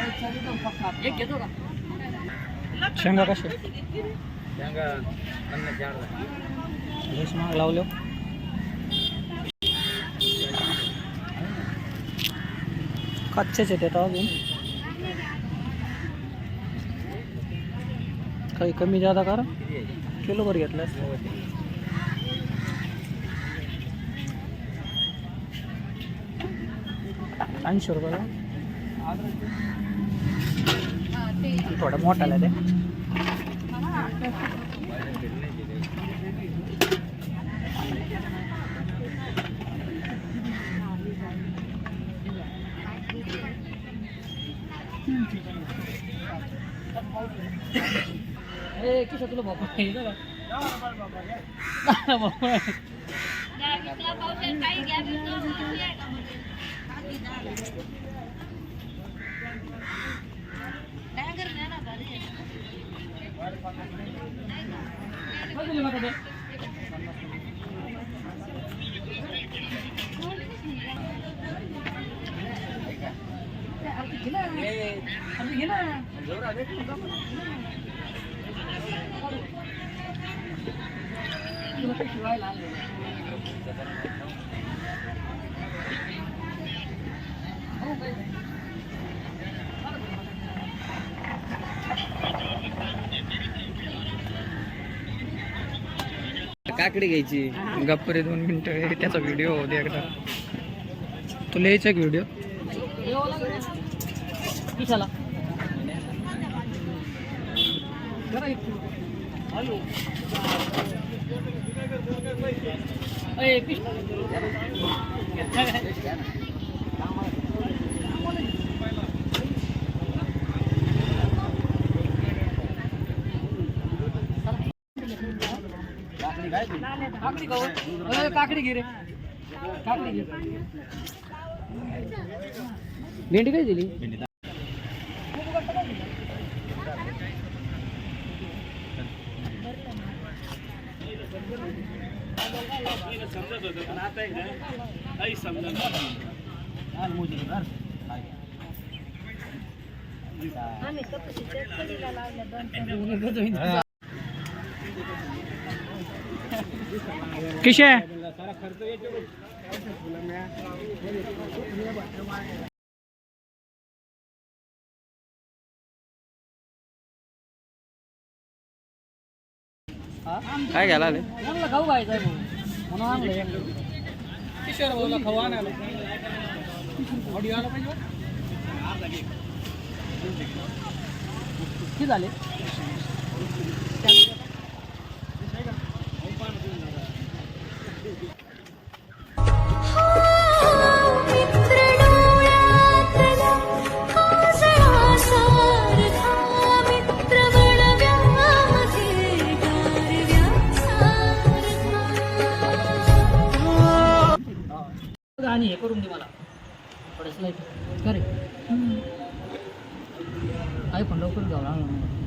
एक घेतो का? शेंगा कशा शेंगा 50 लस महाग लावलो. कच्चेच आहेत आता अजून. काही कमी जादा करा. किलोभर घेतलं असतं. 80 रुपये. थोडं मोठाला आहे ते. किशोर तुला बाबा काकडी घ्यायची. गप्परे 2 मिनिटं. त्याचा व्हिडिओ होऊ दे एकदा. तुला यायचा एक व्हिडिओ. चला काकडी घे रे. काकडी घे. भेंडी काय दिली? किशे काय घ्यायला आले? म्हणलं खाऊ खायचं म्हणून आणलं. किशोर बोला खाऊ आणायला. ऑडिओ आला पाहिजे. किती झाले? आणि हे करून दे मला थोडंसं लाईट करे. आई पण लवकर जाऊ लागला.